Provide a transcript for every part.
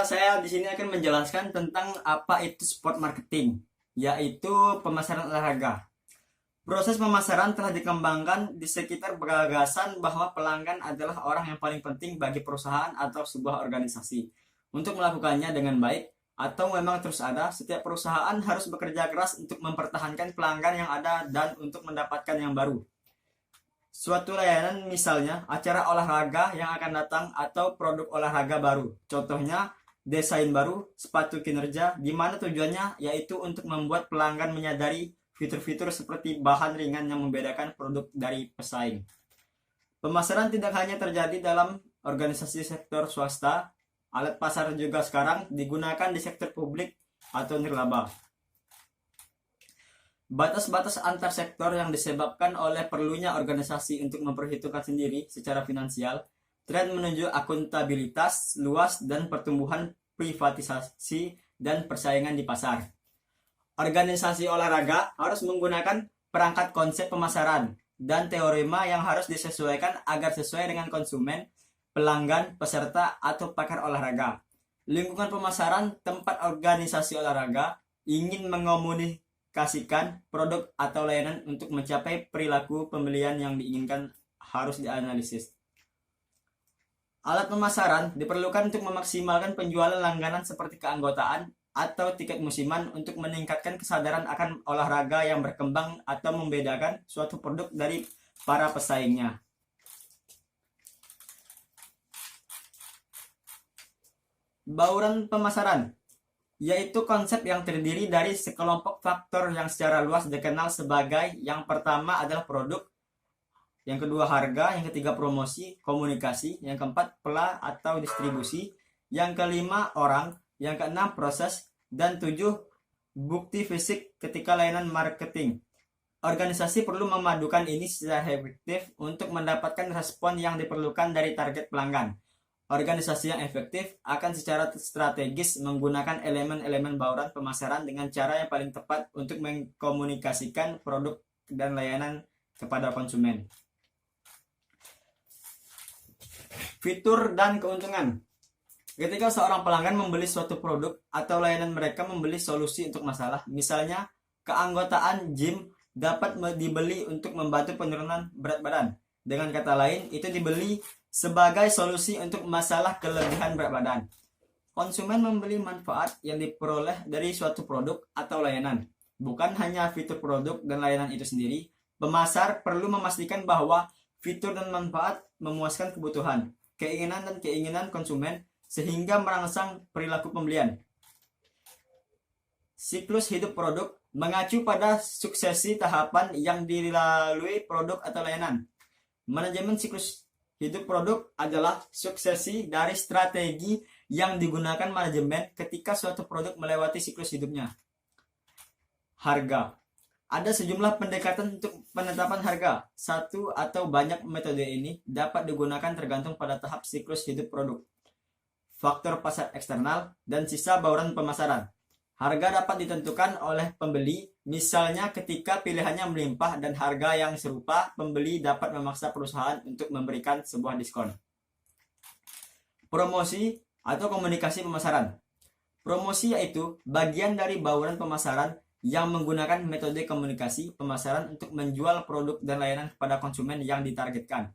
Baiklah, saya di sini akan menjelaskan tentang apa itu sport marketing, yaitu pemasaran olahraga. Proses pemasaran telah dikembangkan di sekitar gagasan bahwa pelanggan adalah orang yang paling penting bagi perusahaan atau sebuah organisasi. Untuk melakukannya dengan baik atau memang terus ada, setiap perusahaan harus bekerja keras untuk mempertahankan pelanggan yang ada dan untuk mendapatkan yang baru. Suatu layanan misalnya acara olahraga yang akan datang atau produk olahraga baru. Contohnya desain baru, sepatu kinerja, di mana tujuannya yaitu untuk membuat pelanggan menyadari fitur-fitur seperti bahan ringan yang membedakan produk dari pesaing. Pemasaran tidak hanya terjadi dalam organisasi sektor swasta, alat pasar juga sekarang digunakan di sektor publik atau nirlaba. Batas-batas antar sektor yang disebabkan oleh perlunya organisasi untuk memperhitungkan sendiri secara finansial, tren menuju akuntabilitas luas dan pertumbuhan privatisasi dan persaingan di pasar. Organisasi olahraga harus menggunakan perangkat konsep pemasaran dan teorema yang harus disesuaikan agar sesuai dengan konsumen, pelanggan, peserta, atau pakar olahraga. Lingkungan pemasaran tempat organisasi olahraga ingin mengomunikasikan produk atau layanan untuk mencapai perilaku pembelian yang diinginkan harus dianalisis. Alat pemasaran diperlukan untuk memaksimalkan penjualan langganan seperti keanggotaan atau tiket musiman untuk meningkatkan kesadaran akan olahraga yang berkembang atau membedakan suatu produk dari para pesaingnya. Bauran pemasaran yaitu konsep yang terdiri dari sekelompok faktor yang secara luas dikenal sebagai yang pertama adalah produk, yang kedua harga, yang ketiga promosi, komunikasi, yang keempat pola atau distribusi, yang kelima orang, yang keenam proses, dan tujuh bukti fisik ketika layanan marketing. Organisasi perlu memadukan ini secara efektif untuk mendapatkan respon yang diperlukan dari target pelanggan. Organisasi yang efektif akan secara strategis menggunakan elemen-elemen bauran pemasaran dengan cara yang paling tepat untuk mengkomunikasikan produk dan layanan kepada konsumen. Fitur dan keuntungan. Ketika seorang pelanggan membeli suatu produk atau layanan, mereka membeli solusi untuk masalah. Misalnya, keanggotaan gym dapat dibeli untuk membantu penurunan berat badan. Dengan kata lain, itu dibeli sebagai solusi untuk masalah kelebihan berat badan. Konsumen membeli manfaat yang diperoleh dari suatu produk atau layanan, bukan hanya fitur produk dan layanan itu sendiri. Pemasar perlu memastikan bahwa fitur dan manfaat memuaskan kebutuhan, keinginan konsumen sehingga merangsang perilaku pembelian. Siklus hidup produk mengacu pada suksesi tahapan yang dilalui produk atau layanan. Manajemen siklus hidup produk adalah suksesi dari strategi yang digunakan manajemen ketika suatu produk melewati siklus hidupnya. Harga. Ada sejumlah pendekatan untuk penetapan harga. Satu atau banyak metode ini dapat digunakan tergantung pada tahap siklus hidup produk, faktor pasar eksternal, dan sisa bauran pemasaran. Harga dapat ditentukan oleh pembeli, misalnya ketika pilihannya melimpah dan harga yang serupa, pembeli dapat memaksa perusahaan untuk memberikan sebuah diskon. Promosi atau komunikasi pemasaran. Promosi yaitu bagian dari bauran pemasaran yang menggunakan metode komunikasi pemasaran untuk menjual produk dan layanan kepada konsumen yang ditargetkan.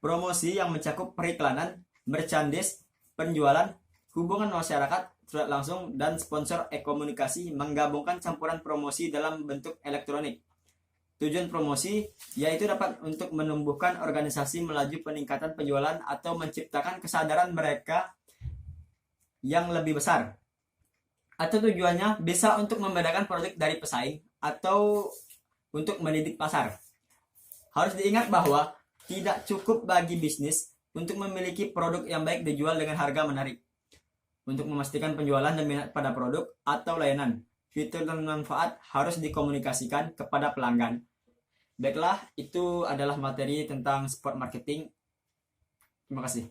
Promosi yang mencakup periklanan, merchandise, penjualan, hubungan masyarakat, surat langsung, dan sponsor e-komunikasi menggabungkan campuran promosi dalam bentuk elektronik. Tujuan promosi yaitu dapat untuk menumbuhkan organisasi melaju peningkatan penjualan atau menciptakan kesadaran mereka yang lebih besar. Atau tujuannya bisa untuk membedakan produk dari pesaing atau untuk mendidik pasar. Harus diingat bahwa tidak cukup bagi bisnis untuk memiliki produk yang baik dijual dengan harga menarik. Untuk memastikan penjualan dan minat pada produk atau layanan, fitur dan manfaat harus dikomunikasikan kepada pelanggan. Baiklah, itu adalah materi tentang sport marketing. Terima kasih.